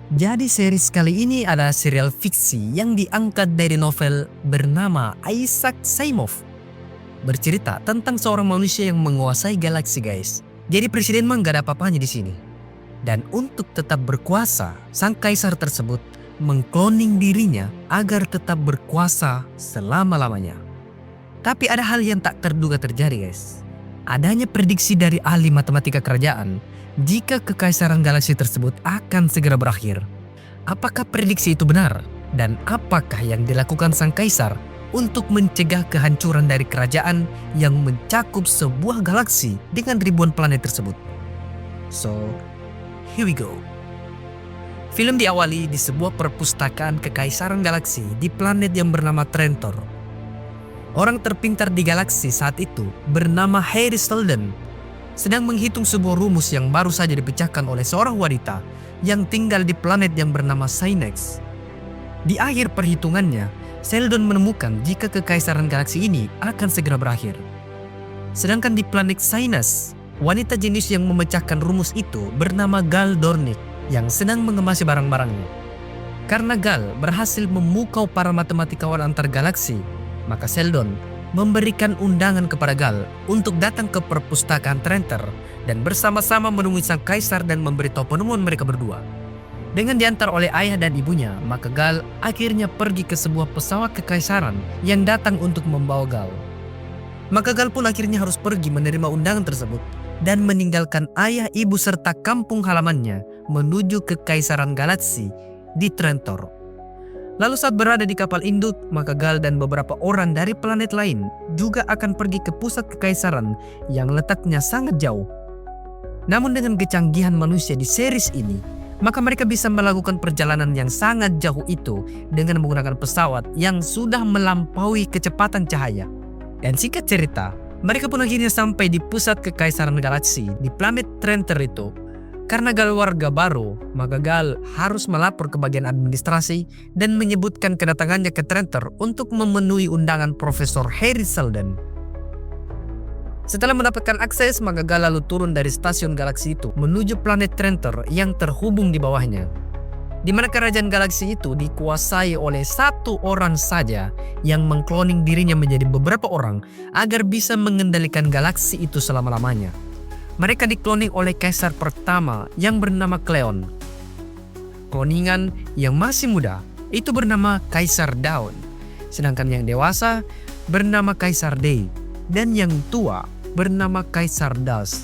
Jadi series kali ini adalah serial fiksi yang diangkat dari novel bernama Isaac Asimov. Bercerita tentang seorang manusia yang menguasai galaksi, guys. Jadi presiden mah gak ada apa-apanya di sini. Dan untuk tetap berkuasa, sang kaisar tersebut mengkloning dirinya agar tetap berkuasa selama-lamanya. Tapi ada hal yang tak terduga terjadi, guys. Adanya prediksi dari ahli matematika kerajaan jika kekaisaran galaksi tersebut akan segera berakhir. Apakah prediksi itu benar? Dan apakah yang dilakukan sang kaisar untuk mencegah kehancuran dari kerajaan yang mencakup sebuah galaksi dengan ribuan planet tersebut? So, here we go. Film diawali di sebuah perpustakaan kekaisaran galaksi di planet yang bernama Trentor. Orang terpintar di galaksi saat itu bernama Harry Seldon sedang menghitung sebuah rumus yang baru saja dipecahkan oleh seorang wanita yang tinggal di planet yang bernama Synex. Di akhir perhitungannya, Seldon menemukan jika kekaisaran galaksi ini akan segera berakhir. Sedangkan di planet Synex, wanita jenis yang memecahkan rumus itu bernama Gal Dornick yang sedang mengemasi barang-barangnya. Karena Gal berhasil memukau para matematikawan antar galaksi, maka Seldon memberikan undangan kepada Gal untuk datang ke perpustakaan Trentor dan bersama-sama menemui sang kaisar dan memberitahu penemuan mereka berdua. Dengan diantar oleh ayah dan ibunya, maka Gal akhirnya pergi ke sebuah pesawat kekaisaran yang datang untuk membawa Gal. Maka Gal pun akhirnya harus pergi menerima undangan tersebut dan meninggalkan ayah, ibu serta kampung halamannya menuju ke Kekaisaran Galaksi di Trentor. Lalu saat berada di kapal induk, maka Gal dan beberapa orang dari planet lain juga akan pergi ke pusat kekaisaran yang letaknya sangat jauh. Namun dengan kecanggihan manusia di series ini, maka mereka bisa melakukan perjalanan yang sangat jauh itu dengan menggunakan pesawat yang sudah melampaui kecepatan cahaya. Dan singkat cerita, mereka pun akhirnya sampai di pusat kekaisaran galaksi di planet Trentor itu. Karena Gal warga baru, maka Gal harus melapor ke bagian administrasi dan menyebutkan kedatangannya ke Trentor untuk memenuhi undangan Profesor Harry Seldon. Setelah mendapatkan akses, maka Gal lalu turun dari stasiun galaksi itu menuju planet Trentor yang terhubung di bawahnya. Di mana kerajaan galaksi itu dikuasai oleh satu orang saja yang mengkloning dirinya menjadi beberapa orang agar bisa mengendalikan galaksi itu selama-lamanya. Mereka dikloning oleh kaisar pertama yang bernama Cleon. Kloningan yang masih muda itu bernama Kaisar Dawn. Sedangkan yang dewasa bernama Kaisar Day. Dan yang tua bernama Kaisar Das.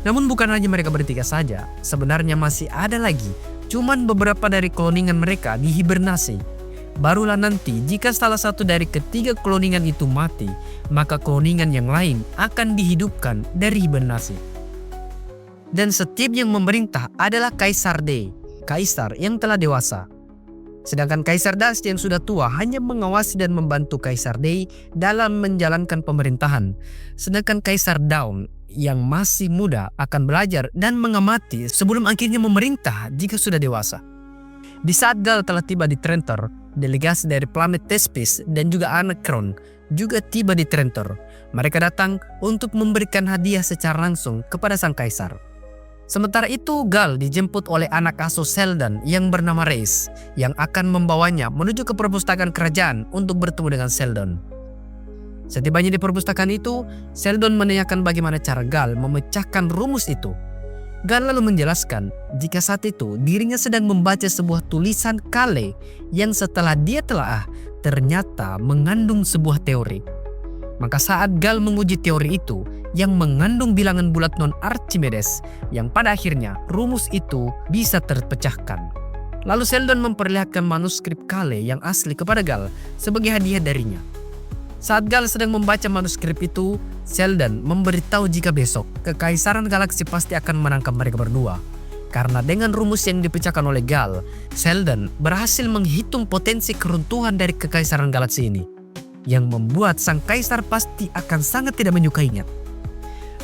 Namun bukan hanya mereka bertiga saja. Sebenarnya masih ada lagi. Cuman beberapa dari kloningan mereka dihibernasi. Barulah nanti jika salah satu dari ketiga kloningan itu mati, maka kloningan yang lain akan dihidupkan dari hibernasi. Dan setiap yang memerintah adalah Kaisar Day, kaisar yang telah dewasa. Sedangkan Kaisar Das yang sudah tua hanya mengawasi dan membantu Kaisar Day dalam menjalankan pemerintahan. Sedangkan Kaisar Dawn yang masih muda akan belajar dan mengamati sebelum akhirnya memerintah jika sudah dewasa. Di saat Gal telah tiba di Trentor, delegasi dari planet Thespis dan juga Anacron juga tiba di Trentor. Mereka datang untuk memberikan hadiah secara langsung kepada sang kaisar. Sementara itu, Gal dijemput oleh anak asuh Seldon yang bernama Reis yang akan membawanya menuju ke perpustakaan kerajaan untuk bertemu dengan Seldon. Setibanya di perpustakaan itu, Seldon menanyakan bagaimana cara Gal memecahkan rumus itu. Gal lalu menjelaskan jika saat itu dirinya sedang membaca sebuah tulisan Kale yang setelah dia telaah ternyata mengandung sebuah teori. Maka saat Gal menguji teori itu yang mengandung bilangan bulat non-Archimedes yang pada akhirnya rumus itu bisa terpecahkan. Lalu Seldon memperlihatkan manuskrip Kale yang asli kepada Gal sebagai hadiah darinya. Saat Gal sedang membaca manuskrip itu, Seldon memberitahu jika besok Kekaisaran Galaksi pasti akan menangkap mereka berdua. Karena dengan rumus yang dipecahkan oleh Gal, Seldon berhasil menghitung potensi keruntuhan dari Kekaisaran Galaksi ini, yang membuat sang kaisar pasti akan sangat tidak menyukainya.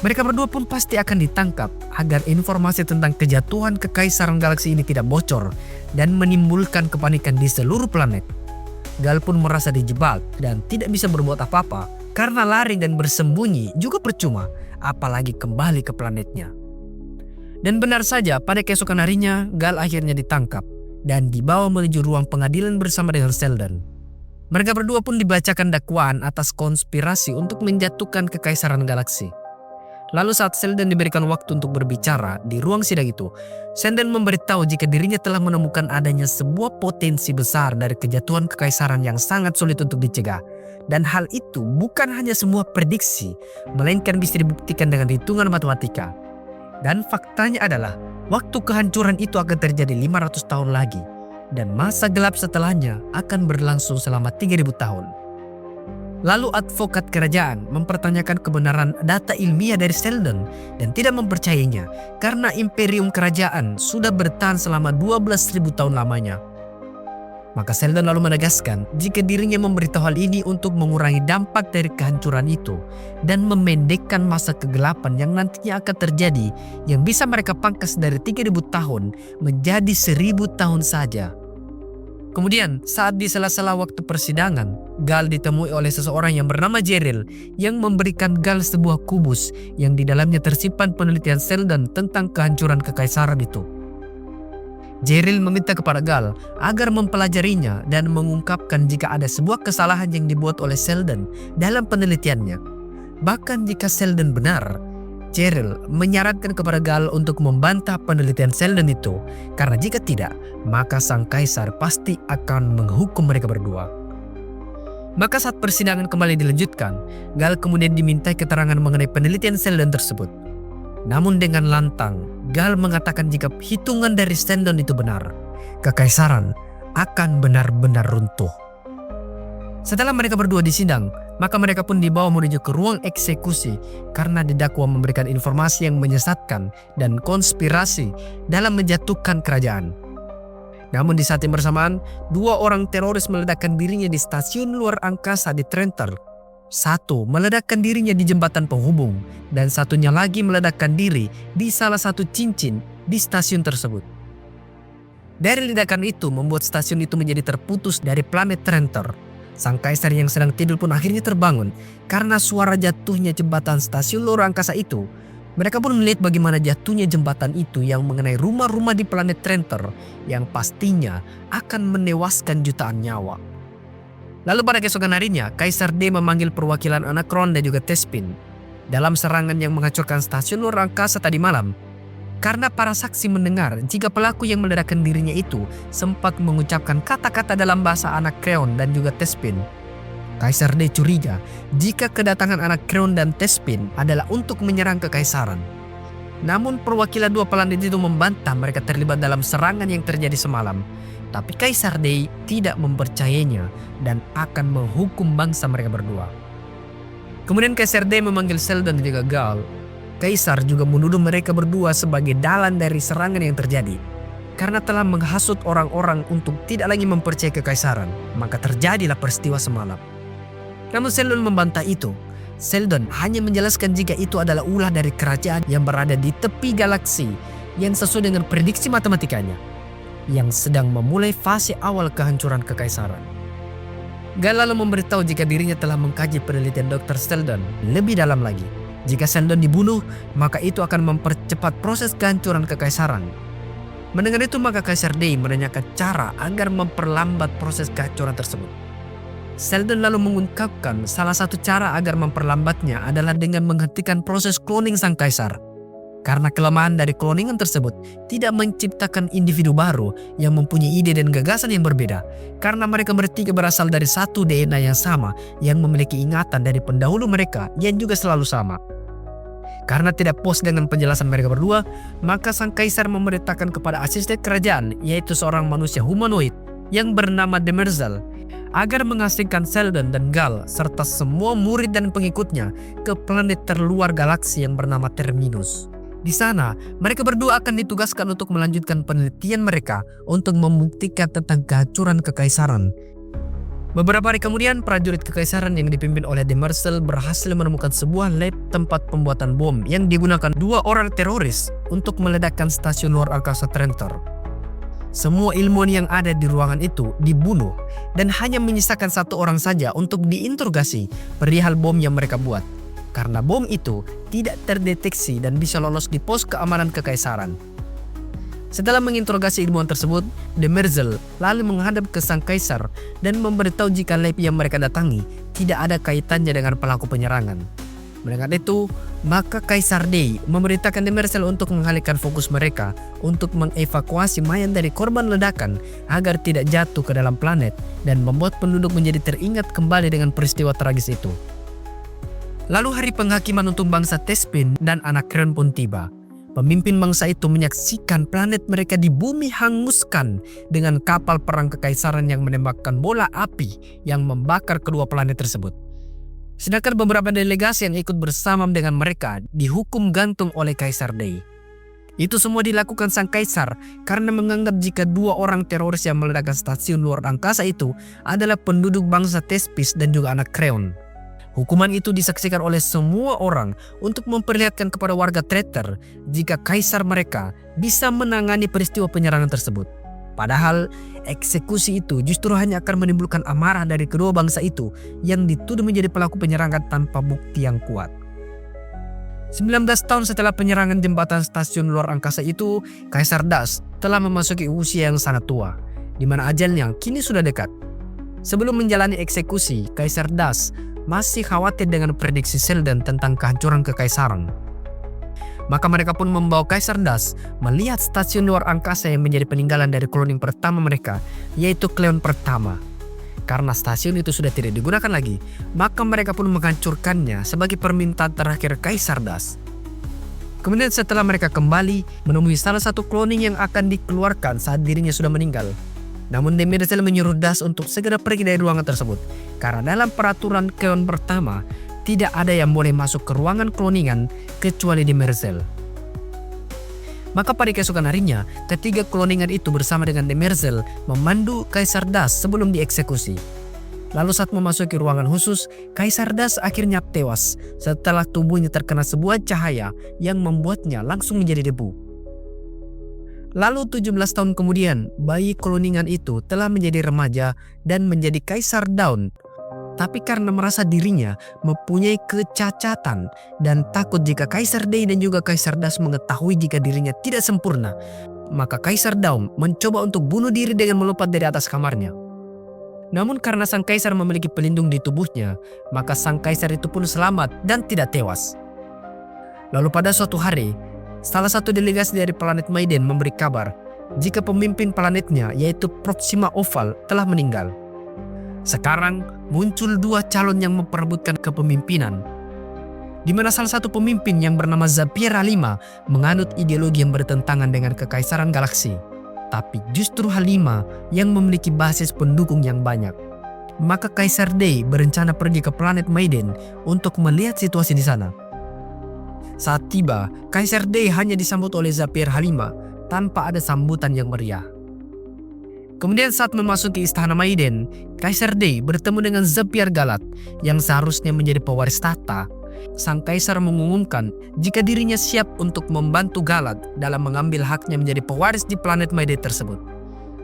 Mereka berdua pun pasti akan ditangkap agar informasi tentang kejatuhan Kekaisaran Galaksi ini tidak bocor dan menimbulkan kepanikan di seluruh planet. Gal pun merasa dijebak dan tidak bisa berbuat apa-apa karena lari dan bersembunyi juga percuma, apalagi kembali ke planetnya. Dan benar saja, pada keesokan harinya Gal akhirnya ditangkap dan dibawa menuju ruang pengadilan bersama dengan Sheldon. Mereka berdua pun dibacakan dakwaan atas konspirasi untuk menjatuhkan kekaisaran galaksi. Lalu saat Sheldon diberikan waktu untuk berbicara di ruang sidang itu, Sheldon memberitahu jika dirinya telah menemukan adanya sebuah potensi besar dari kejatuhan kekaisaran yang sangat sulit untuk dicegah. Dan hal itu bukan hanya semua prediksi, melainkan bisa dibuktikan dengan hitungan matematika. Dan faktanya adalah, waktu kehancuran itu akan terjadi 500 tahun lagi. Dan masa gelap setelahnya akan berlangsung selama 3000 tahun. Lalu advokat kerajaan mempertanyakan kebenaran data ilmiah dari Sheldon dan tidak mempercayainya karena imperium kerajaan sudah bertahan selama 12.000 tahun lamanya. Maka Sheldon lalu menegaskan jika dirinya memberitahu hal ini untuk mengurangi dampak dari kehancuran itu dan memendekkan masa kegelapan yang nantinya akan terjadi yang bisa mereka pangkas dari 3000 tahun menjadi 1000 tahun saja. Kemudian saat di sela-sela waktu persidangan, Gal ditemui oleh seseorang yang bernama Jeril yang memberikan Gal sebuah kubus yang di dalamnya tersimpan penelitian Sheldon tentang kehancuran kekaisaran itu. Jeril meminta kepada Gal agar mempelajarinya dan mengungkapkan jika ada sebuah kesalahan yang dibuat oleh Sheldon dalam penelitiannya. Bahkan jika Sheldon benar, Jeril menyarankan kepada Gal untuk membantah penelitian Sheldon itu karena jika tidak, maka sang kaisar pasti akan menghukum mereka berdua. Maka saat persidangan kembali dilanjutkan, Gal kemudian dimintai keterangan mengenai penelitian Sheldon tersebut. Namun dengan lantang, Gal mengatakan jika hitungan dari Sheldon itu benar, kekaisaran akan benar-benar runtuh. Setelah mereka berdua disidang, maka mereka pun dibawa menuju ke ruang eksekusi karena didakwa memberikan informasi yang menyesatkan dan konspirasi dalam menjatuhkan kerajaan. Namun di saat yang bersamaan, 2 orang teroris meledakkan dirinya di stasiun luar angkasa di Trenter. Satu meledakkan dirinya di jembatan penghubung dan satunya lagi meledakkan diri di salah satu cincin di stasiun tersebut. Dari ledakan itu membuat stasiun itu menjadi terputus dari planet Trenter. Sang kaisar yang sedang tidur pun akhirnya terbangun karena suara jatuhnya jembatan stasiun luar angkasa itu. Mereka pun melihat bagaimana jatuhnya jembatan itu yang mengenai rumah-rumah di planet Trenter yang pastinya akan menewaskan jutaan nyawa. Lalu pada keesokan harinya, Kaisar D memanggil perwakilan Anakron dan juga Tespin dalam serangan yang menghancurkan stasiun luar angkasa tadi malam. Karena para saksi mendengar jika pelaku yang meledakkan dirinya itu sempat mengucapkan kata-kata dalam bahasa Anakreon dan juga Tespin. Kaisar D curiga jika kedatangan Anakreon dan Tespin adalah untuk menyerang kekaisaran. Namun perwakilan 2 planet itu membantah mereka terlibat dalam serangan yang terjadi semalam. Tapi Kaisar D tidak mempercayainya dan akan menghukum bangsa mereka berdua. Kemudian Kaisar D memanggil Sheldon dan juga Gal. Kaisar juga menuduh mereka berdua sebagai dalang dari serangan yang terjadi. Karena telah menghasut orang-orang untuk tidak lagi mempercayai kekaisaran, maka terjadilah peristiwa semalam. Namun Sheldon membantah itu. Sheldon hanya menjelaskan jika itu adalah ulah dari kerajaan yang berada di tepi galaksi yang sesuai dengan prediksi matematikanya, yang sedang memulai fase awal kehancuran kekaisaran. Gal lalu memberitahu jika dirinya telah mengkaji penelitian Dr. Sheldon lebih dalam lagi. Jika Sheldon dibunuh, maka itu akan mempercepat proses kehancuran kekaisaran. Mendengar itu maka Kaisar D menanyakan cara agar memperlambat proses kehancuran tersebut. Sheldon lalu mengungkapkan salah satu cara agar memperlambatnya adalah dengan menghentikan proses cloning sang kaisar. Karena kelemahan dari cloningan tersebut tidak menciptakan individu baru yang mempunyai ide dan gagasan yang berbeda. Karena mereka bertiga berasal dari satu DNA yang sama yang memiliki ingatan dari pendahulu mereka yang juga selalu sama. Karena tidak puas dengan penjelasan mereka berdua, maka sang kaisar memerintahkan kepada asisten kerajaan, yaitu seorang manusia humanoid yang bernama Demerzel, agar mengasingkan Sheldon dan Gal serta semua murid dan pengikutnya ke planet terluar galaksi yang bernama Terminus. Di sana, mereka berdua akan ditugaskan untuk melanjutkan penelitian mereka untuk membuktikan tentang kehancuran kekaisaran. Beberapa hari kemudian, prajurit kekaisaran yang dipimpin oleh Demerzel berhasil menemukan sebuah lab tempat pembuatan bom yang digunakan 2 orang teroris untuk meledakkan stasiun luar angkasa Trenter. Semua ilmuwan yang ada di ruangan itu dibunuh dan hanya menyisakan 1 orang saja untuk diinterogasi perihal bom yang mereka buat. karena bom itu tidak terdeteksi dan bisa lolos di pos keamanan kekaisaran. Setelah menginterogasi ilmuwan tersebut, De Merzel lalu menghadap ke sang kaisar dan memberitahu jika lab yang mereka datangi tidak ada kaitannya dengan pelaku penyerangan. Mendengar itu, maka Kaisar Day memerintahkan De Merzel untuk mengalihkan fokus mereka untuk mengevakuasi mayat dari korban ledakan agar tidak jatuh ke dalam planet dan membuat penduduk menjadi teringat kembali dengan peristiwa tragis itu. Lalu hari penghakiman untuk bangsa Tespin dan Anakreon pun tiba. Pemimpin bangsa itu menyaksikan planet mereka di bumi hanguskan dengan kapal perang kekaisaran yang menembakkan bola api yang membakar kedua planet tersebut. Sedangkan beberapa delegasi yang ikut bersama dengan mereka dihukum gantung oleh Kaisar Day. Itu semua dilakukan sang kaisar karena menganggap jika dua orang teroris yang meledakkan stasiun luar angkasa itu adalah penduduk bangsa Tespis dan juga Anakreon. Hukuman itu disaksikan oleh semua orang untuk memperlihatkan kepada warga traitor jika kaisar mereka bisa menangani peristiwa penyerangan tersebut. Padahal eksekusi itu justru hanya akan menimbulkan amarah dari kedua bangsa itu yang dituduh menjadi pelaku penyerangan tanpa bukti yang kuat. 19 tahun setelah penyerangan jembatan stasiun luar angkasa itu, Kaisar Das telah memasuki usia yang sangat tua, di mana ajalnya kini sudah dekat. Sebelum menjalani eksekusi, Kaisar Das masih khawatir dengan prediksi Selden tentang kehancuran kekaisaran. Maka mereka pun membawa Kaisar Das melihat stasiun luar angkasa yang menjadi peninggalan dari koloni pertama mereka, yaitu Kleon pertama. Karena stasiun itu sudah tidak digunakan lagi, maka mereka pun menghancurkannya sebagai permintaan terakhir Kaisar Das. Kemudian setelah mereka kembali menemui salah satu cloning yang akan dikeluarkan saat dirinya sudah meninggal. Namun De Merzel menyuruh Das untuk segera pergi dari ruangan tersebut, karena dalam peraturan Kleon pertama tidak ada yang boleh masuk ke ruangan kloningan kecuali De Merzel. Maka pada keesokan harinya, ketiga kloningan itu bersama dengan De Merzel memandu Kaisar Das sebelum dieksekusi. Lalu saat memasuki ruangan khusus, Kaisar Das akhirnya tewas setelah tubuhnya terkena sebuah cahaya yang membuatnya langsung menjadi debu. Lalu 17 tahun kemudian, bayi kloningan itu telah menjadi remaja dan menjadi Kaisar Dawn. Tapi karena merasa dirinya mempunyai kecacatan dan takut jika Kaisar Day dan juga Kaisar Das mengetahui jika dirinya tidak sempurna, maka Kaisar Dawn mencoba untuk bunuh diri dengan melompat dari atas kamarnya. Namun karena sang kaisar memiliki pelindung di tubuhnya, maka sang kaisar itu pun selamat dan tidak tewas. Lalu pada suatu hari, salah satu delegasi dari planet Maiden memberi kabar jika pemimpin planetnya yaitu Proxima Oval telah meninggal. Sekarang muncul dua calon yang memperebutkan kepemimpinan, di mana salah satu pemimpin yang bernama Zapier Halima menganut ideologi yang bertentangan dengan kekaisaran galaksi. Tapi justru Halima yang memiliki basis pendukung yang banyak. Maka Kaisar Day berencana pergi ke planet Maiden untuk melihat situasi di sana. Saat tiba, Kaisar Day hanya disambut oleh Zapier Halima tanpa ada sambutan yang meriah. Kemudian saat memasuki istana Maiden, Kaisar Day bertemu dengan Zapier Galat yang seharusnya menjadi pewaris tahta. Sang kaisar mengumumkan jika dirinya siap untuk membantu Galat dalam mengambil haknya menjadi pewaris di planet Maiden tersebut.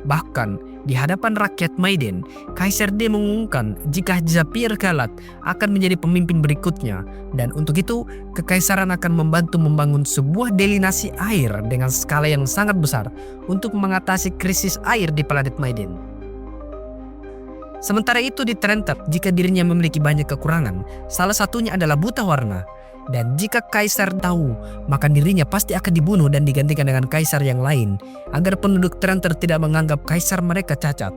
Bahkan di hadapan rakyat Maiden, Kaisar Day mengumumkan jika Zapier Galat akan menjadi pemimpin berikutnya, dan untuk itu kekaisaran akan membantu membangun sebuah delinasi air dengan skala yang sangat besar untuk mengatasi krisis air di planet Maiden. Sementara itu di Trenter, jika dirinya memiliki banyak kekurangan, salah satunya adalah buta warna. Dan jika kaisar tahu, maka dirinya pasti akan dibunuh dan digantikan dengan kaisar yang lain, agar penduduk Trenter tidak menganggap kaisar mereka cacat.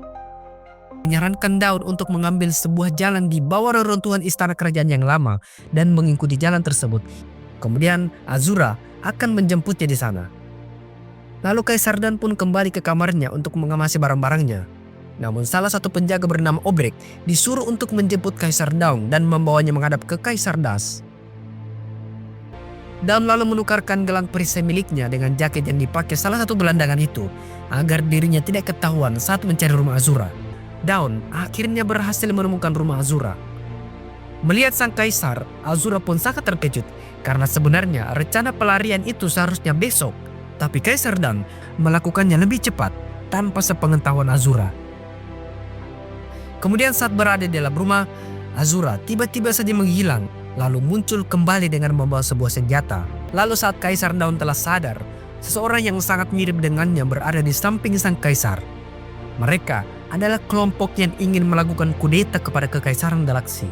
Menyarankan Dawn untuk mengambil sebuah jalan di bawah reruntuhan istana kerajaan yang lama dan mengikuti jalan tersebut. Kemudian Azura akan menjemputnya di sana. Lalu Kaisar Dawn pun kembali ke kamarnya untuk mengemasi barang-barangnya. Namun salah satu penjaga bernama Obrek disuruh untuk menjemput Kaisar Dawn dan membawanya menghadap ke Kaisar Das. Dawn lalu menukarkan gelang perisai miliknya dengan jaket yang dipakai salah satu gelandangan itu agar dirinya tidak ketahuan saat mencari rumah Azura. Dawn akhirnya berhasil menemukan rumah Azura. Melihat sang kaisar, Azura pun sangat terkejut karena sebenarnya rencana pelarian itu seharusnya besok, tapi Kaisar Dawn melakukannya lebih cepat tanpa sepengetahuan Azura. Kemudian saat berada di dalam rumah, Azura tiba-tiba saja menghilang lalu muncul kembali dengan membawa sebuah senjata. Lalu saat Kaisar Dawn telah sadar, seseorang yang sangat mirip dengannya berada di samping sang kaisar. Mereka adalah kelompok yang ingin melakukan kudeta kepada Kekaisaran Galaksi.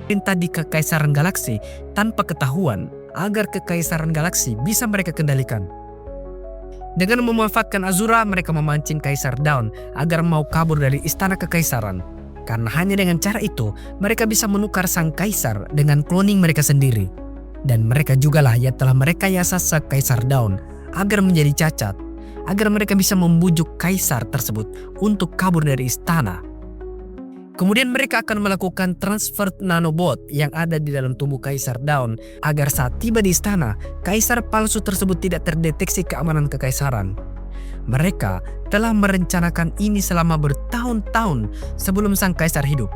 Perintah di Kekaisaran Galaksi tanpa ketahuan agar Kekaisaran Galaksi bisa mereka kendalikan. Dengan memanfaatkan Azura, mereka memancing Kaisar Dawn agar mau kabur dari istana Kekaisaran. Karena hanya dengan cara itu, mereka bisa menukar sang kaisar dengan cloning mereka sendiri. Dan mereka jugalah yang telah merekayasa sang Kaisar Dawn agar menjadi cacat, agar mereka bisa membujuk kaisar tersebut untuk kabur dari istana. Kemudian mereka akan melakukan transfer nanobot yang ada di dalam tubuh Kaisar Dawn agar saat tiba di istana, kaisar palsu tersebut tidak terdeteksi keamanan kekaisaran. Mereka telah merencanakan ini selama bertahun-tahun sebelum sang kaisar hidup.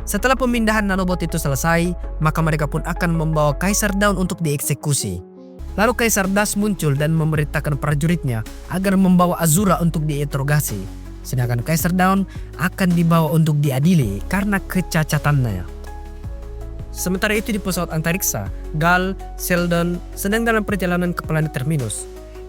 Setelah pemindahan nanobot itu selesai, maka mereka pun akan membawa Kaisar Dawn untuk dieksekusi. Lalu Kaisar Das muncul dan memerintahkan prajuritnya agar membawa Azura untuk diinterogasi. Sedangkan Kaisar Dawn akan dibawa untuk diadili karena kecacatannya. Sementara itu di pesawat antariksa, Gal, Seldon sedang dalam perjalanan ke planet Terminus.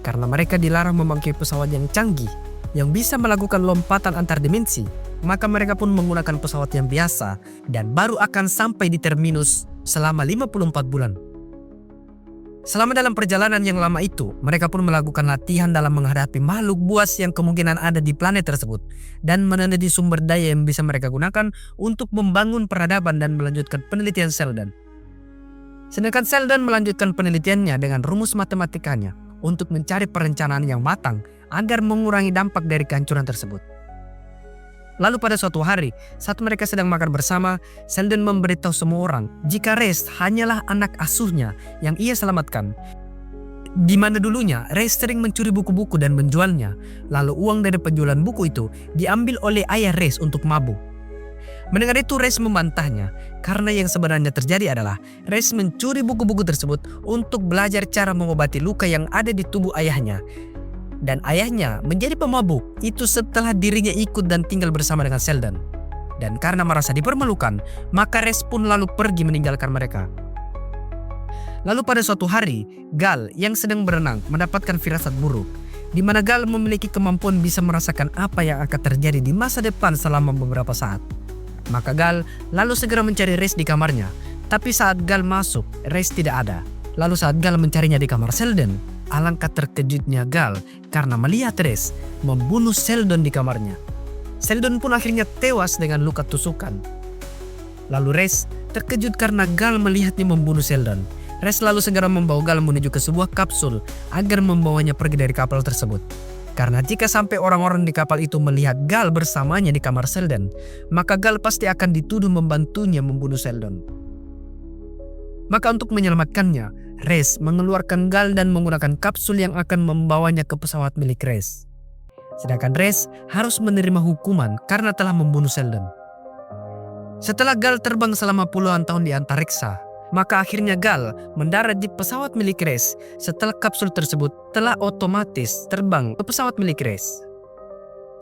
Karena mereka dilarang memakai pesawat yang canggih yang bisa melakukan lompatan antar dimensi, maka mereka pun menggunakan pesawat yang biasa dan baru akan sampai di Terminus selama 54 bulan. Selama dalam perjalanan yang lama itu, mereka pun melakukan latihan dalam menghadapi makhluk buas yang kemungkinan ada di planet tersebut dan meneliti sumber daya yang bisa mereka gunakan untuk membangun peradaban dan melanjutkan penelitian Seldon. Sedangkan Seldon melanjutkan penelitiannya dengan rumus matematikanya untuk mencari perencanaan yang matang agar mengurangi dampak dari kehancuran tersebut. Lalu pada suatu hari, saat mereka sedang makan bersama, Seldon memberitahu semua orang jika Rez hanyalah anak asuhnya yang ia selamatkan. Di mana dulunya Rez sering mencuri buku-buku dan menjualnya, lalu uang dari penjualan buku itu diambil oleh ayah Rez untuk mabuk. Mendengar itu Rez membantahnya, karena yang sebenarnya terjadi adalah Rez mencuri buku-buku tersebut untuk belajar cara mengobati luka yang ada di tubuh ayahnya. Dan ayahnya menjadi pemabuk itu setelah dirinya ikut dan tinggal bersama dengan Seldon. Dan karena merasa dipermalukan, maka Rez pun lalu pergi meninggalkan mereka. Lalu pada suatu hari, Gal yang sedang berenang mendapatkan firasat buruk, di mana Gal memiliki kemampuan bisa merasakan apa yang akan terjadi di masa depan selama beberapa saat. Maka Gal lalu segera mencari Rez di kamarnya, tapi saat Gal masuk, Rez tidak ada. Lalu saat Gal mencarinya di kamar Seldon, alangkah terkejutnya Gal karena melihat Rez membunuh Seldon di kamarnya. Seldon pun akhirnya tewas dengan luka tusukan. Lalu Rez terkejut karena Gal melihatnya membunuh Seldon. Rez lalu segera membawa Gal menuju ke sebuah kapsul agar membawanya pergi dari kapal tersebut. Karena jika sampai orang-orang di kapal itu melihat Gal bersamanya di kamar Seldon, maka Gal pasti akan dituduh membantunya membunuh Seldon. Maka untuk menyelamatkannya, Rez mengeluarkan Gal dan menggunakan kapsul yang akan membawanya ke pesawat milik Rez. Sedangkan Rez harus menerima hukuman karena telah membunuh Seldon. Setelah Gal terbang selama puluhan tahun di antariksa, maka akhirnya Gal mendarat di pesawat milik Rez setelah kapsul tersebut telah otomatis terbang ke pesawat milik Rez.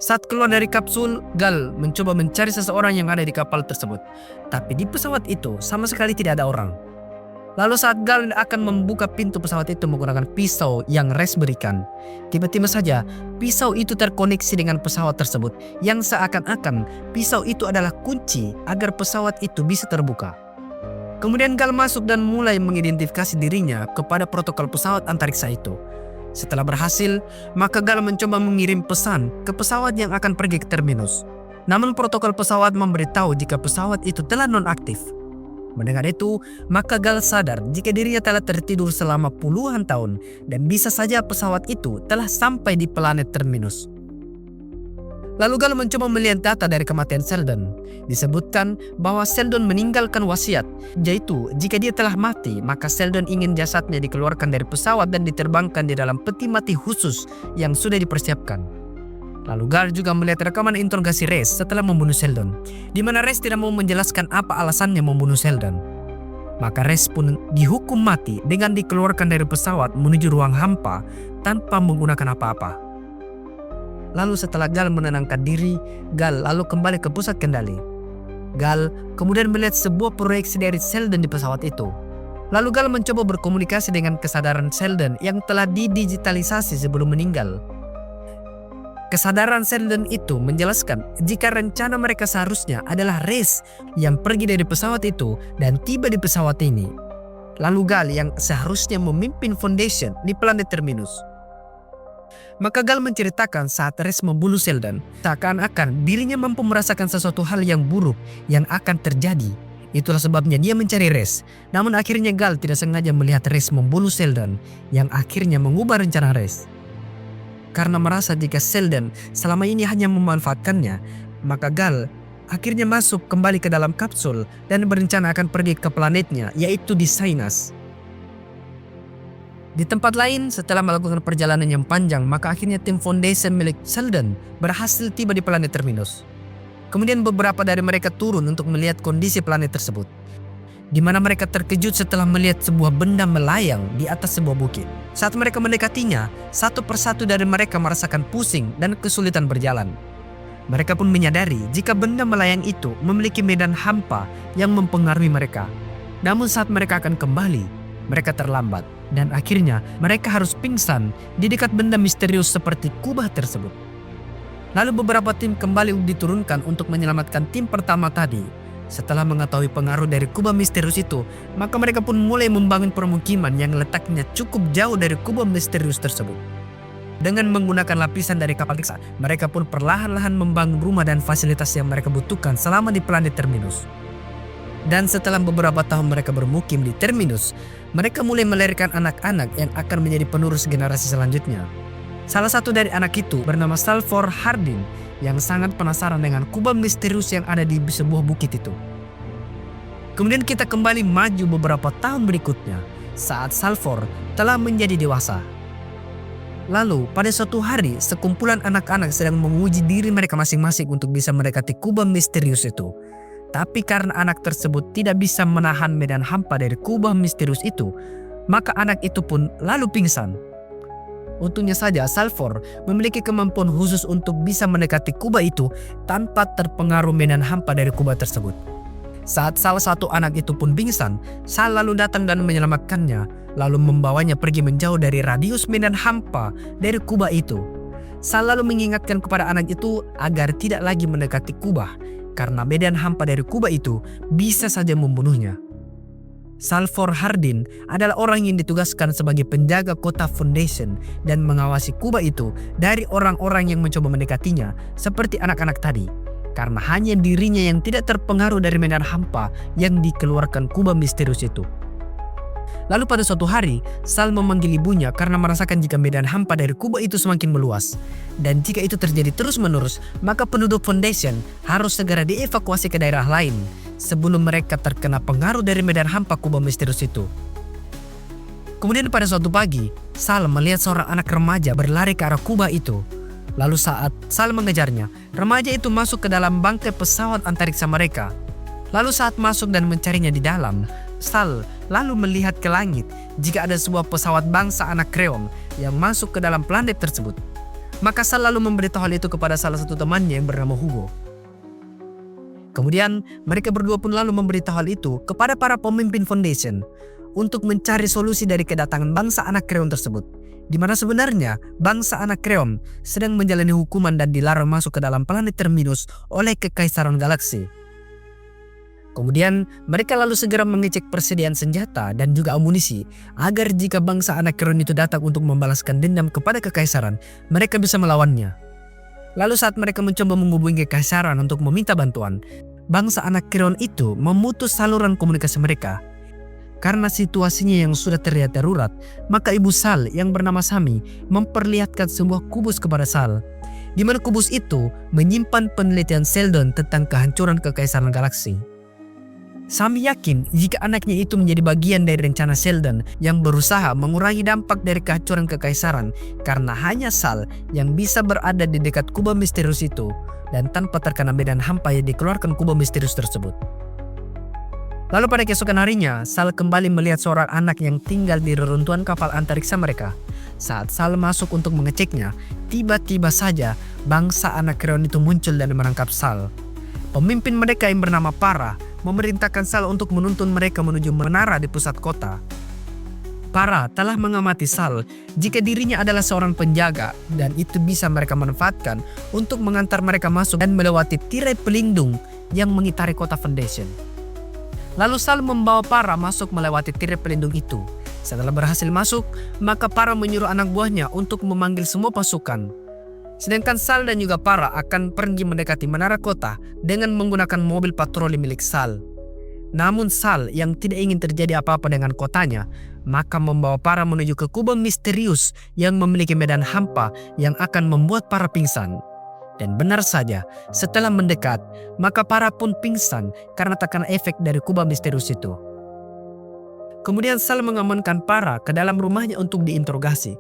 Saat keluar dari kapsul, Gal mencoba mencari seseorang yang ada di kapal tersebut. Tapi di pesawat itu sama sekali tidak ada orang. Lalu saat Gal akan membuka pintu pesawat itu menggunakan pisau yang Rez berikan, tiba-tiba saja pisau itu terkoneksi dengan pesawat tersebut yang seakan-akan pisau itu adalah kunci agar pesawat itu bisa terbuka. Kemudian Gal masuk dan mulai mengidentifikasi dirinya kepada protokol pesawat antariksa itu. Setelah berhasil, maka Gal mencoba mengirim pesan ke pesawat yang akan pergi ke Terminus. Namun protokol pesawat memberitahu jika pesawat itu telah nonaktif. Mendengar itu, maka Gal sadar jika dirinya telah tertidur selama puluhan tahun dan bisa saja pesawat itu telah sampai di planet Terminus. Lalu Gal mencoba melihat data dari kematian Seldon. Disebutkan bahwa Seldon meninggalkan wasiat, yaitu jika dia telah mati, maka Seldon ingin jasadnya dikeluarkan dari pesawat dan diterbangkan di dalam peti mati khusus yang sudah dipersiapkan. Lalu Gal juga melihat rekaman interogasi Rez setelah membunuh Seldon, di mana Rez tidak mau menjelaskan apa alasannya membunuh Seldon. Maka Rez pun dihukum mati dengan dikeluarkan dari pesawat menuju ruang hampa tanpa menggunakan apa-apa. Lalu setelah Gal menenangkan diri, Gal lalu kembali ke pusat kendali. Gal kemudian melihat sebuah proyeksi dari Sheldon di pesawat itu. Lalu Gal mencoba berkomunikasi dengan kesadaran Sheldon yang telah didigitalisasi sebelum meninggal. Kesadaran Sheldon itu menjelaskan jika rencana mereka seharusnya adalah Reese yang pergi dari pesawat itu dan tiba di pesawat ini. Lalu Gal yang seharusnya memimpin Foundation di planet Terminus. Maka Gal menceritakan saat Reese membunuh Sheldon, seakan-akan dirinya mampu merasakan sesuatu hal yang buruk yang akan terjadi. Itulah sebabnya dia mencari Reese. Namun akhirnya Gal tidak sengaja melihat Reese membunuh Sheldon yang akhirnya mengubah rencana Reese. Karena merasa jika Sheldon selama ini hanya memanfaatkannya, maka Gal akhirnya masuk kembali ke dalam kapsul dan berencana akan pergi ke planetnya, yaitu di Sinus. Di tempat lain, setelah melakukan perjalanan yang panjang, maka akhirnya tim Foundation milik Sheldon berhasil tiba di planet Terminus. Kemudian beberapa dari mereka turun untuk melihat kondisi planet tersebut, di mana mereka terkejut setelah melihat sebuah benda melayang di atas sebuah bukit. Saat mereka mendekatinya, satu persatu dari mereka merasakan pusing dan kesulitan berjalan. Mereka pun menyadari jika benda melayang itu memiliki medan hampa yang mempengaruhi mereka. Namun saat mereka akan kembali, mereka terlambat dan akhirnya mereka harus pingsan di dekat benda misterius seperti kubah tersebut. Lalu beberapa tim kembali diturunkan untuk menyelamatkan tim pertama tadi. Setelah mengetahui pengaruh dari kubah misterius itu, maka mereka pun mulai membangun permukiman yang letaknya cukup jauh dari kubah misterius tersebut. Dengan menggunakan lapisan dari kapal raksasa, mereka pun perlahan-lahan membangun rumah dan fasilitas yang mereka butuhkan selama di planet Terminus. Dan setelah beberapa tahun mereka bermukim di Terminus, mereka mulai melahirkan anak-anak yang akan menjadi penerus generasi selanjutnya. Salah satu dari anak itu bernama Salvor Hardin yang sangat penasaran dengan kubah misterius yang ada di sebuah bukit itu. Kemudian kita kembali maju beberapa tahun berikutnya saat Salvor telah menjadi dewasa. Lalu pada suatu hari sekumpulan anak-anak sedang menguji diri mereka masing-masing untuk bisa mendekati kubah misterius itu. Tapi karena anak tersebut tidak bisa menahan medan hampa dari kubah misterius itu, maka anak itu pun lalu pingsan. Untungnya saja Salvor memiliki kemampuan khusus untuk bisa mendekati kubah itu tanpa terpengaruh medan hampa dari kubah tersebut. Saat salah satu anak itu pun pingsan, Sal lalu datang dan menyelamatkannya, lalu membawanya pergi menjauh dari radius medan hampa dari kubah itu. Sal lalu mengingatkan kepada anak itu agar tidak lagi mendekati kubah, karena medan hampa dari kubah itu bisa saja membunuhnya. Salvor Hardin adalah orang yang ditugaskan sebagai penjaga kota Foundation dan mengawasi kubah itu dari orang-orang yang mencoba mendekatinya seperti anak-anak tadi, karena hanya dirinya yang tidak terpengaruh dari medan hampa yang dikeluarkan kubah misterius itu. Lalu pada suatu hari, Sal memanggil ibunya karena merasakan jika medan hampa dari kubah itu semakin meluas. Dan jika itu terjadi terus-menerus, maka penduduk Foundation harus segera dievakuasi ke daerah lain sebelum mereka terkena pengaruh dari medan hampa kubah misterius itu. Kemudian pada suatu pagi, Sal melihat seorang anak remaja berlari ke arah kubah itu. Lalu saat Sal mengejarnya, remaja itu masuk ke dalam bangkai pesawat antariksa mereka. Lalu saat masuk dan mencarinya di dalam, Sal lalu melihat ke langit jika ada sebuah pesawat bangsa anak Kreon yang masuk ke dalam planet tersebut. Maka Sal lalu memberitahu hal itu kepada salah satu temannya yang bernama Hugo. Kemudian mereka berdua pun lalu memberitahu hal itu kepada para pemimpin Foundation untuk mencari solusi dari kedatangan bangsa anak Kreon tersebut, di mana sebenarnya bangsa anak Kreon sedang menjalani hukuman dan dilarang masuk ke dalam planet Terminus oleh Kekaisaran Galaksi. Kemudian mereka lalu segera mengecek persediaan senjata dan juga amunisi agar jika bangsa anak Kreon itu datang untuk membalaskan dendam kepada Kekaisaran, mereka bisa melawannya. Lalu saat mereka mencoba menghubungi Kekaisaran untuk meminta bantuan, bangsa anak Kreon itu memutus saluran komunikasi mereka. Karena situasinya yang sudah terlihat darurat, maka ibu Sal yang bernama Sami memperlihatkan sebuah kubus kepada Sal, di mana kubus itu menyimpan penelitian Sheldon tentang kehancuran Kekaisaran Galaksi. Sami yakin jika anaknya itu menjadi bagian dari rencana Sheldon yang berusaha mengurangi dampak dari kehancuran Kekaisaran, karena hanya Sal yang bisa berada di dekat kubah misterius itu dan tanpa terkena medan hampa yang dikeluarkan kubah misterius tersebut. Lalu pada keesokan harinya, Sal kembali melihat seorang anak yang tinggal di reruntuhan kapal antariksa mereka. Saat Sal masuk untuk mengeceknya, tiba-tiba saja bangsa anak Kreon itu muncul dan menangkap Sal. Pemimpin mereka yang bernama Para memerintahkan Sal untuk menuntun mereka menuju menara di pusat kota. Para telah mengamati Sal jika dirinya adalah seorang penjaga dan itu bisa mereka manfaatkan untuk mengantar mereka masuk dan melewati tirai pelindung yang mengitari kota Foundation. Lalu Sal membawa Para masuk melewati tirai pelindung itu. Setelah berhasil masuk, maka Para menyuruh anak buahnya untuk memanggil semua pasukan. Sedangkan Sal dan juga Para akan pergi mendekati menara kota dengan menggunakan mobil patroli milik Sal. Namun Sal yang tidak ingin terjadi apa-apa dengan kotanya, maka membawa Para menuju ke kubah misterius yang memiliki medan hampa yang akan membuat Para pingsan. Dan benar saja, setelah mendekat, maka Para pun pingsan karena terkena efek dari kubah misterius itu. Kemudian Sal mengamankan Para ke dalam rumahnya untuk diinterogasi.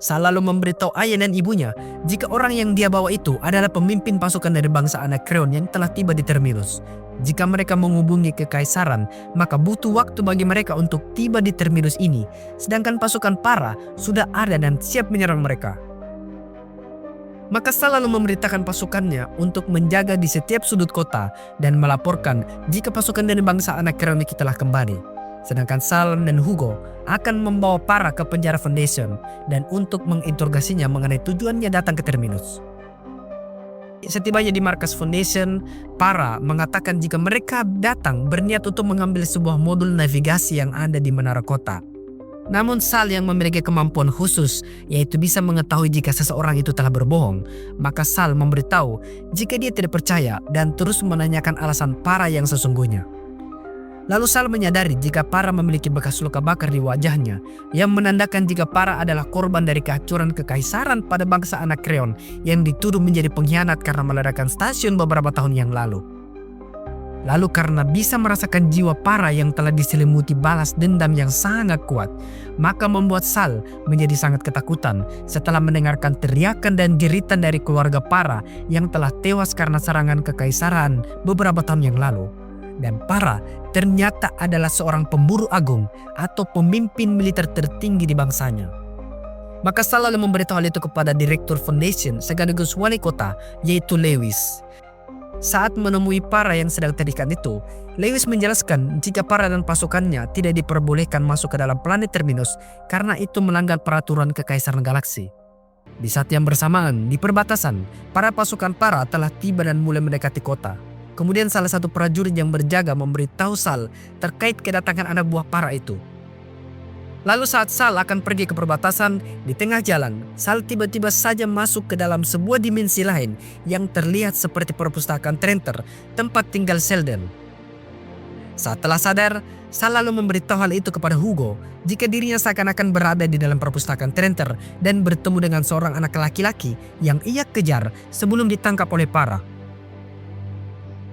Sal lalu memberitahu ayah dan ibunya jika orang yang dia bawa itu adalah pemimpin pasukan dari bangsa Anakreon yang telah tiba di Terminus. Jika mereka menghubungi kekaisaran, maka butuh waktu bagi mereka untuk tiba di Terminus ini, sedangkan pasukan Para sudah ada dan siap menyerang mereka. Maka Sal lalu memerintahkan pasukannya untuk menjaga di setiap sudut kota dan melaporkan jika pasukan dari bangsa Anakreon itu telah kembali. Sedangkan Sal dan Hugo akan membawa Para ke penjara Foundation dan untuk menginterogasinya mengenai tujuannya datang ke Terminus. Setibanya di markas Foundation, Para mengatakan jika mereka datang berniat untuk mengambil sebuah modul navigasi yang ada di menara kota. Namun Sal yang memiliki kemampuan khusus, yaitu bisa mengetahui jika seseorang itu telah berbohong, maka Sal memberitahu jika dia tidak percaya dan terus menanyakan alasan Para yang sesungguhnya. Lalu Sal menyadari jika Para memiliki bekas luka bakar di wajahnya yang menandakan jika Para adalah korban dari kehancuran kekaisaran pada bangsa Anakreon yang dituduh menjadi pengkhianat karena meledakkan stasiun beberapa tahun yang lalu. Lalu karena bisa merasakan jiwa Para yang telah diselimuti balas dendam yang sangat kuat, maka membuat Sal menjadi sangat ketakutan setelah mendengarkan teriakan dan jeritan dari keluarga Para yang telah tewas karena serangan kekaisaran beberapa tahun yang lalu. Dan Para ternyata adalah seorang pemburu agung atau pemimpin militer tertinggi di bangsanya. Maka Sal lalu memberitahu hal itu kepada Direktur Foundation sekaligus wali kota, yaitu Lewis. Saat menemui Para yang sedang terikat itu, Lewis menjelaskan jika Para dan pasukannya tidak diperbolehkan masuk ke dalam planet Terminus karena itu melanggar peraturan kekaisaran galaksi. Di saat yang bersamaan, di perbatasan, para pasukan Para telah tiba dan mulai mendekati kota. Kemudian salah satu prajurit yang berjaga memberitahu Sal terkait kedatangan anak buah Para itu. Lalu saat Sal akan pergi ke perbatasan, di tengah jalan, Sal tiba-tiba saja masuk ke dalam sebuah dimensi lain yang terlihat seperti perpustakaan Trenter, tempat tinggal Selden. Saat telah sadar, Sal lalu memberitahu hal itu kepada Hugo jika dirinya seakan-akan berada di dalam perpustakaan Trenter dan bertemu dengan seorang anak laki-laki yang ia kejar sebelum ditangkap oleh Para.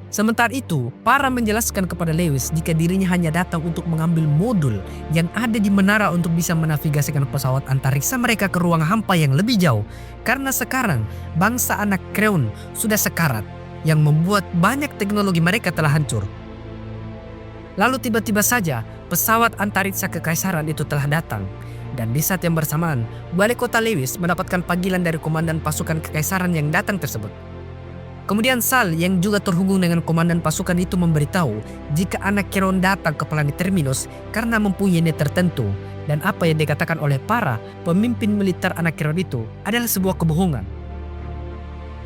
Sementara itu, Para menjelaskan kepada Lewis jika dirinya hanya datang untuk mengambil modul yang ada di menara untuk bisa menavigasikan pesawat antariksa mereka ke ruang hampa yang lebih jauh. Karena sekarang bangsa Anakreon sudah sekarat yang membuat banyak teknologi mereka telah hancur. Lalu tiba-tiba saja pesawat antariksa kekaisaran itu telah datang. Dan di saat yang bersamaan, wali kota Lewis mendapatkan panggilan dari komandan pasukan kekaisaran yang datang tersebut. Kemudian Sal yang juga terhubung dengan komandan pasukan itu memberitahu jika Anakreon datang ke planet Terminus karena mempunyai niat tertentu dan apa yang dikatakan oleh Para pemimpin militer Anakreon itu adalah sebuah kebohongan.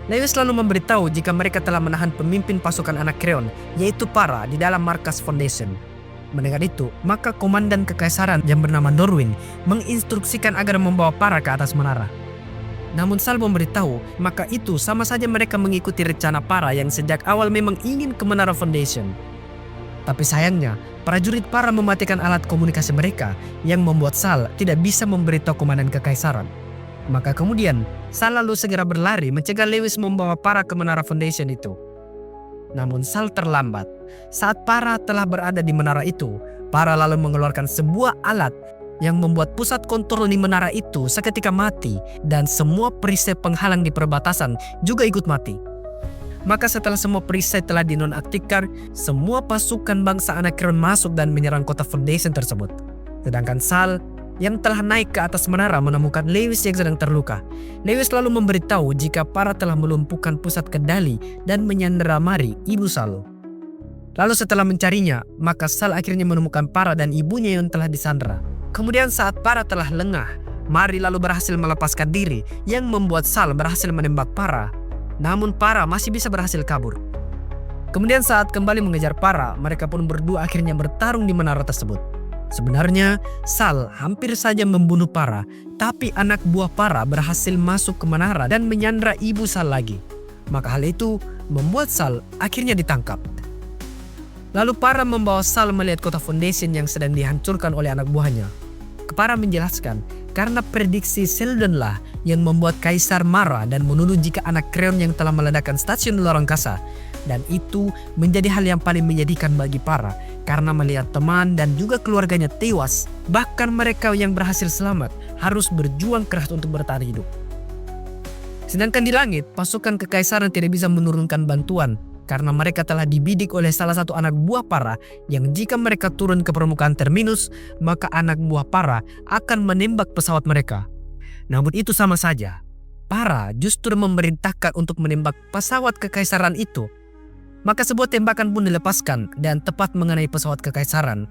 Lewis lalu memberitahu jika mereka telah menahan pemimpin pasukan Anakreon yaitu Para di dalam markas Foundation. Mendengar itu, maka komandan kekaisaran yang bernama Dorwin menginstruksikan agar membawa Para ke atas menara. Namun Sal memberitahu, maka itu sama saja mereka mengikuti rencana Para yang sejak awal memang ingin ke menara Foundation. Tapi sayangnya, prajurit Para mematikan alat komunikasi mereka yang membuat Sal tidak bisa memberitahu komandan kekaisaran. Maka kemudian, Sal lalu segera berlari mencegah Lewis membawa Para ke menara Foundation itu. Namun Sal terlambat. Saat Para telah berada di menara itu, Para lalu mengeluarkan sebuah alat yang membuat pusat kontrol di menara itu seketika mati dan semua perisai penghalang di perbatasan juga ikut mati. Maka setelah semua perisai telah dinonaktifkan, semua pasukan bangsa Anakreon masuk dan menyerang kota Foundation tersebut. Sedangkan Sal yang telah naik ke atas menara menemukan Lewis yang sedang terluka. Lewis lalu memberitahu jika Para telah melumpuhkan pusat kendali dan menyandera Mary, ibu Sal. Lalu setelah mencarinya, maka Sal akhirnya menemukan Para dan ibunya yang telah disandera. Kemudian saat Para telah lengah, Mary lalu berhasil melepaskan diri yang membuat Sal berhasil menembak Para. Namun Para masih bisa berhasil kabur. Kemudian saat kembali mengejar Para, mereka pun berdua akhirnya bertarung di menara tersebut. Sebenarnya Sal hampir saja membunuh Para, tapi anak buah Para berhasil masuk ke menara dan menyandera ibu Sal lagi. Maka hal itu membuat Sal akhirnya ditangkap. Lalu Para membawa Sal melihat kota Foundation yang sedang dihancurkan oleh anak buahnya. Para menjelaskan karena prediksi Seldon lah yang membuat Kaisar marah dan menuduh jika anak Kreon yang telah meledakkan stasiun luar angkasa. Dan itu menjadi hal yang paling menyedihkan bagi Para karena melihat teman dan juga keluarganya tewas. Bahkan mereka yang berhasil selamat harus berjuang keras untuk bertahan hidup. Sedangkan di langit, pasukan kekaisaran tidak bisa menurunkan bantuan karena mereka telah dibidik oleh salah satu anak buah Para yang jika mereka turun ke permukaan Terminus, maka anak buah Para akan menembak pesawat mereka. Namun itu sama saja. Para justru memerintahkan untuk menembak pesawat kekaisaran itu. Maka sebuah tembakan pun dilepaskan dan tepat mengenai pesawat kekaisaran.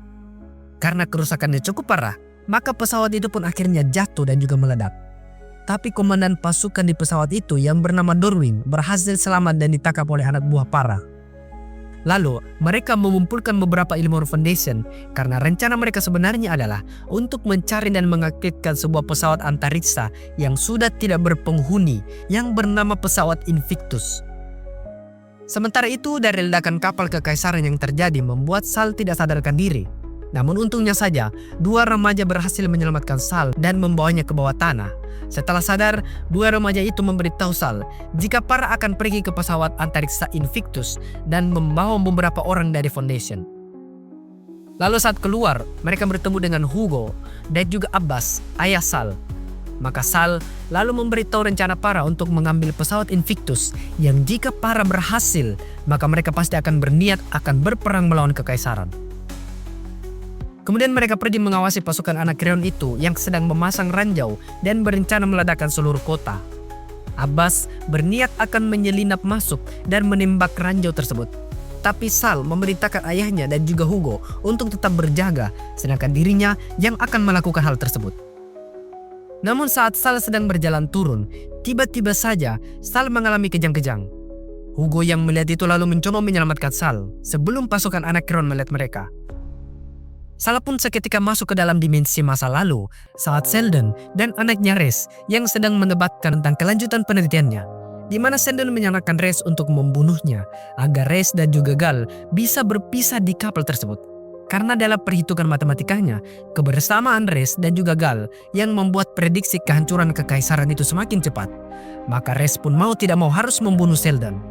Karena kerusakannya cukup parah, maka pesawat itu pun akhirnya jatuh dan juga meledak. Tapi komandan pasukan di pesawat itu yang bernama Dorwin berhasil selamat dan ditangkap oleh anak buah Para. Lalu mereka mengumpulkan beberapa ilmuwan Foundation karena rencana mereka sebenarnya adalah untuk mencari dan mengaktifkan sebuah pesawat antariksa yang sudah tidak berpenghuni yang bernama pesawat Invictus. Sementara itu dari ledakan kapal kekaisaran yang terjadi membuat Sal tidak sadarkan diri. Namun untungnya saja, dua remaja berhasil menyelamatkan Sal dan membawanya ke bawah tanah. Setelah sadar, dua remaja itu memberitahu Sal jika Para akan pergi ke pesawat antariksa Invictus dan membawa beberapa orang dari Foundation. Lalu saat keluar, mereka bertemu dengan Hugo dan juga Abbas, ayah Sal. Maka Sal lalu memberitahu rencana Para untuk mengambil pesawat Invictus yang jika Para berhasil, maka mereka pasti akan berniat akan berperang melawan kekaisaran. Kemudian mereka pergi mengawasi pasukan anak Kreon itu yang sedang memasang ranjau dan berencana meledakkan seluruh kota. Abbas berniat akan menyelinap masuk dan menembak ranjau tersebut. Tapi Sal memerintahkan ayahnya dan juga Hugo untuk tetap berjaga, sedangkan dirinya yang akan melakukan hal tersebut. Namun saat Sal sedang berjalan turun, tiba-tiba saja Sal mengalami kejang-kejang. Hugo yang melihat itu lalu mencoba menyelamatkan Sal sebelum pasukan anak Kreon melihat mereka. Sal pun seketika masuk ke dalam dimensi masa lalu saat Seldon dan anaknya Res yang sedang mendebatkan tentang kelanjutan penelitiannya, di mana Seldon menyarankan Res untuk membunuhnya agar Res dan juga Gal bisa berpisah di kapal tersebut. Karena dalam perhitungan matematikanya, kebersamaan Res dan juga Gal yang membuat prediksi kehancuran kekaisaran itu semakin cepat. Maka Res pun mau tidak mau harus membunuh Seldon.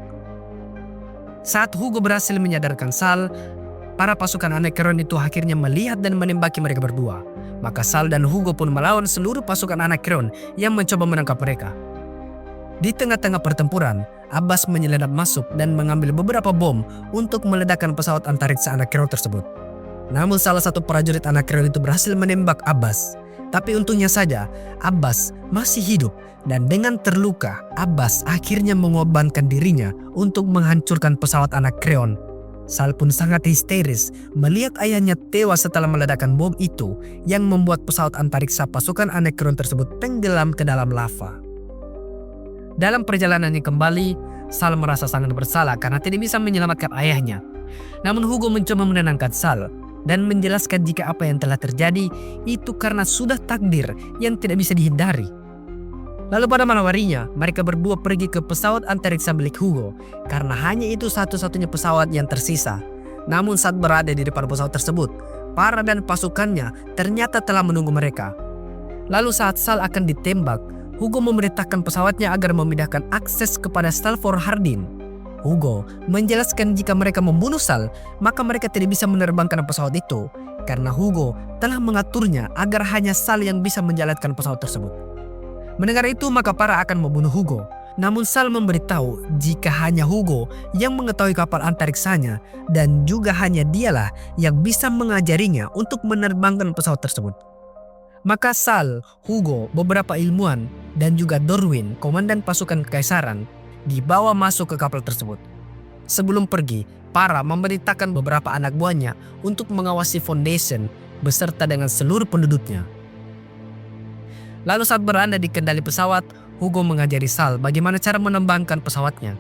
Saat Hugo berhasil menyadarkan Sal, para pasukan anak Kreon itu akhirnya melihat dan menembaki mereka berdua. Maka Sal dan Hugo pun melawan seluruh pasukan anak Kreon yang mencoba menangkap mereka. Di tengah-tengah pertempuran, Abbas menyelinap masuk dan mengambil beberapa bom untuk meledakkan pesawat antariksa anak Kreon tersebut. Namun salah satu prajurit anak Kreon itu berhasil menembak Abbas. Tapi untungnya saja, Abbas masih hidup dan dengan terluka, Abbas akhirnya mengorbankan dirinya untuk menghancurkan pesawat anak Kreon. Sal pun sangat histeris melihat ayahnya tewas setelah meledakkan bom itu yang membuat pesawat antariksa pasukan anak Kreon tersebut tenggelam ke dalam lava. Dalam perjalanannya kembali, Sal merasa sangat bersalah karena tidak bisa menyelamatkan ayahnya. Namun Hugo mencoba menenangkan Sal dan menjelaskan jika apa yang telah terjadi itu karena sudah takdir yang tidak bisa dihindari. Lalu pada malam harinya, mereka berdua pergi ke pesawat antariksa milik Hugo karena hanya itu satu-satunya pesawat yang tersisa. Namun saat berada di depan pesawat tersebut, Para dan pasukannya ternyata telah menunggu mereka. Lalu saat Sal akan ditembak, Hugo memerintahkan pesawatnya agar memindahkan akses kepada Stalford Hardin. Hugo menjelaskan jika mereka membunuh Sal, maka mereka tidak bisa menerbangkan pesawat itu karena Hugo telah mengaturnya agar hanya Sal yang bisa menjalankan pesawat tersebut. Mendengar itu maka Para akan membunuh Hugo. Namun Sal memberitahu jika hanya Hugo yang mengetahui kapal antariksanya dan juga hanya dialah yang bisa mengajarinya untuk menerbangkan pesawat tersebut. Maka Sal, Hugo, beberapa ilmuwan, dan juga Dorwin, komandan pasukan kekaisaran, dibawa masuk ke kapal tersebut. Sebelum pergi, Para memerintahkan beberapa anak buahnya untuk mengawasi Foundation beserta dengan seluruh penduduknya. Lalu saat berada di kendali pesawat, Hugo mengajari Sal bagaimana cara menembangkan pesawatnya.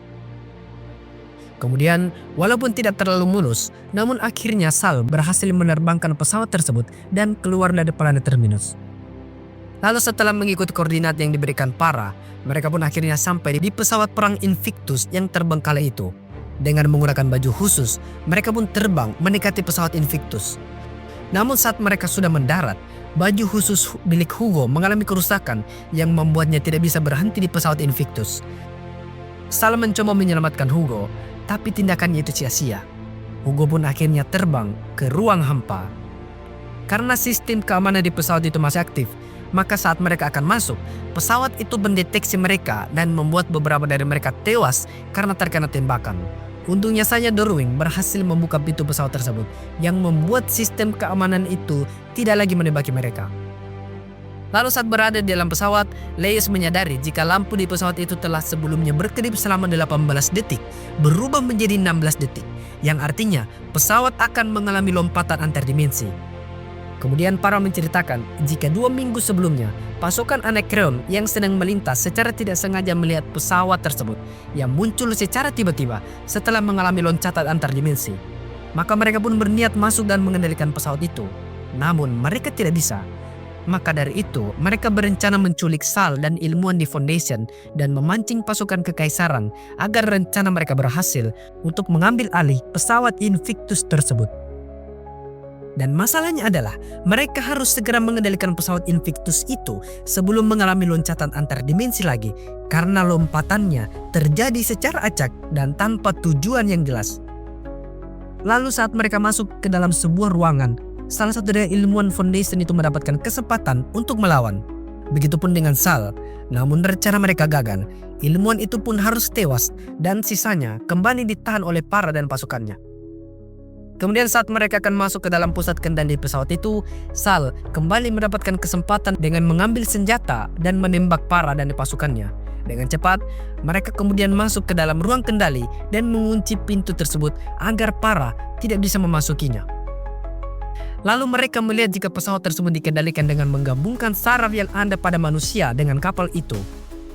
Kemudian, walaupun tidak terlalu mulus, namun akhirnya Sal berhasil menerbangkan pesawat tersebut dan keluar dari planet Terminus. Lalu setelah mengikuti koordinat yang diberikan Para, mereka pun akhirnya sampai di pesawat perang Invictus yang terbengkalai itu. Dengan menggunakan baju khusus, mereka pun terbang mendekati pesawat Invictus. Namun saat mereka sudah mendarat, baju khusus milik Hugo mengalami kerusakan yang membuatnya tidak bisa berhenti di pesawat Invictus. Sal mencoba menyelamatkan Hugo, tapi tindakannya itu sia-sia. Hugo pun akhirnya terbang ke ruang hampa. Karena sistem keamanan di pesawat itu masih aktif, maka saat mereka akan masuk, pesawat itu mendeteksi mereka dan membuat beberapa dari mereka tewas karena terkena tembakan. Untungnya saja Dorwin berhasil membuka pintu pesawat tersebut yang membuat sistem keamanan itu tidak lagi menembaki mereka. Lalu saat berada di dalam pesawat, Lewis menyadari jika lampu di pesawat itu telah sebelumnya berkedip selama 18 detik berubah menjadi 16 detik, yang artinya pesawat akan mengalami lompatan antar dimensi. Kemudian Para menceritakan jika 2 minggu sebelumnya pasukan Anakreon yang sedang melintas secara tidak sengaja melihat pesawat tersebut yang muncul secara tiba-tiba setelah mengalami loncatan antar dimensi. Maka mereka pun berniat masuk dan mengendalikan pesawat itu. Namun mereka tidak bisa. Maka dari itu mereka berencana menculik Sal dan ilmuwan di Foundation dan memancing pasukan kekaisaran agar rencana mereka berhasil untuk mengambil alih pesawat Invictus tersebut. Dan masalahnya adalah mereka harus segera mengendalikan pesawat Invictus itu sebelum mengalami loncatan antar dimensi lagi karena lompatannya terjadi secara acak dan tanpa tujuan yang jelas. Lalu saat mereka masuk ke dalam sebuah ruangan, salah satu dari ilmuwan Foundation itu mendapatkan kesempatan untuk melawan. Begitupun dengan Sal, namun rencana mereka gagal. Ilmuwan itu pun harus tewas dan sisanya kembali ditahan oleh Para dan pasukannya. Kemudian saat mereka akan masuk ke dalam pusat kendali pesawat itu, Sal kembali mendapatkan kesempatan dengan mengambil senjata dan menembak Para dan pasukannya. Dengan cepat, mereka kemudian masuk ke dalam ruang kendali dan mengunci pintu tersebut agar Para tidak bisa memasukinya. Lalu mereka melihat jika pesawat tersebut dikendalikan dengan menggabungkan saraf yang ada pada manusia dengan kapal itu.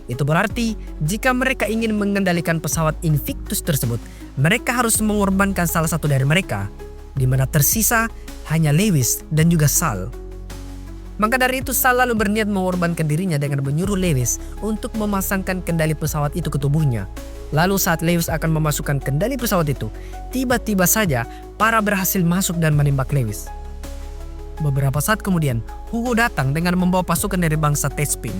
Itu berarti jika mereka ingin mengendalikan pesawat Invictus tersebut, mereka harus mengorbankan salah satu dari mereka, di mana tersisa hanya Lewis dan juga Sal. Maka dari itu Sal lalu berniat mengorbankan dirinya dengan menyuruh Lewis untuk memasangkan kendali pesawat itu ke tubuhnya. Lalu saat Lewis akan memasukkan kendali pesawat itu, tiba-tiba saja Para berhasil masuk dan menembak Lewis. Beberapa saat kemudian, Hugo datang dengan membawa pasukan dari bangsa Tespin.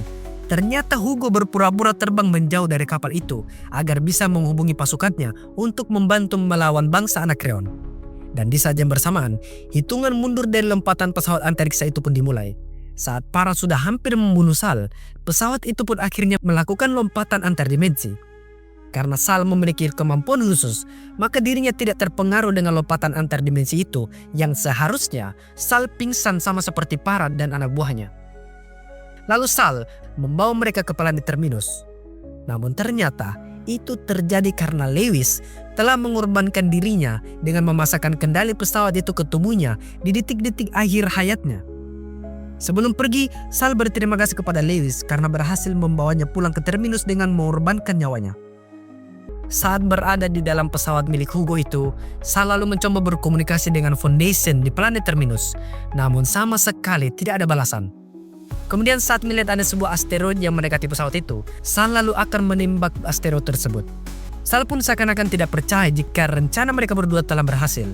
Ternyata Hugo berpura-pura terbang menjauh dari kapal itu agar bisa menghubungi pasukannya untuk membantu melawan bangsa Anakreon. Dan di saat yang bersamaan, hitungan mundur dari lompatan pesawat antariksa itu pun dimulai. Saat Para sudah hampir membunuh Sal, pesawat itu pun akhirnya melakukan lompatan antar dimensi. Karena Sal memiliki kemampuan khusus, maka dirinya tidak terpengaruh dengan lompatan antar dimensi itu yang seharusnya Sal pingsan sama seperti Para dan anak buahnya. Lalu Sal membawa mereka ke planet Terminus. Namun ternyata itu terjadi karena Lewis telah mengorbankan dirinya dengan memasakkan kendali pesawat itu ke tubuhnya di detik-detik akhir hayatnya. Sebelum pergi, Sal berterima kasih kepada Lewis karena berhasil membawanya pulang ke Terminus dengan mengorbankan nyawanya. Saat berada di dalam pesawat milik Hugo itu, Sal lalu mencoba berkomunikasi dengan Foundation di planet Terminus, namun sama sekali tidak ada balasan. Kemudian saat melihat ada sebuah asteroid yang mendekati pesawat itu, Sal lalu akan menembak asteroid tersebut. Sal pun seakan-akan tidak percaya jika rencana mereka berdua telah berhasil.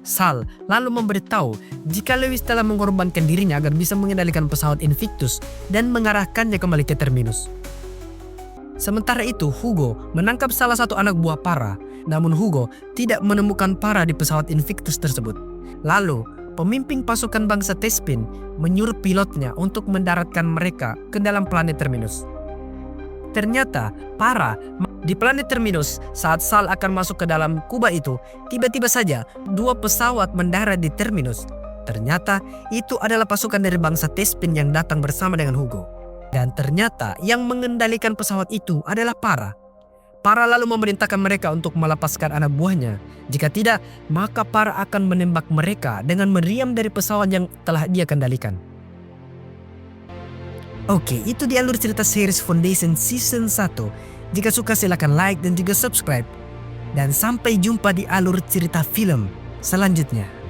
Sal lalu memberitahu jika Lewis telah mengorbankan dirinya agar bisa mengendalikan pesawat Invictus dan mengarahkannya kembali ke Terminus. Sementara itu Hugo menangkap salah satu anak buah Para, namun Hugo tidak menemukan Para di pesawat Invictus tersebut. Lalu pemimpin pasukan bangsa Tespin menyuruh pilotnya untuk mendaratkan mereka ke dalam planet Terminus. Ternyata Para di planet Terminus saat Sal akan masuk ke dalam kubah itu, tiba-tiba saja 2 pesawat mendarat di Terminus. Ternyata itu adalah pasukan dari bangsa Tespin yang datang bersama dengan Hugo. Dan ternyata yang mengendalikan pesawat itu adalah Para. Para lalu memerintahkan mereka untuk melepaskan anak buahnya. Jika tidak, maka Para akan menembak mereka dengan meriam dari pesawat yang telah dia kendalikan. Oke, itu di alur cerita series Foundation Season 1. Jika suka silakan like dan juga subscribe. Dan sampai jumpa di alur cerita film selanjutnya.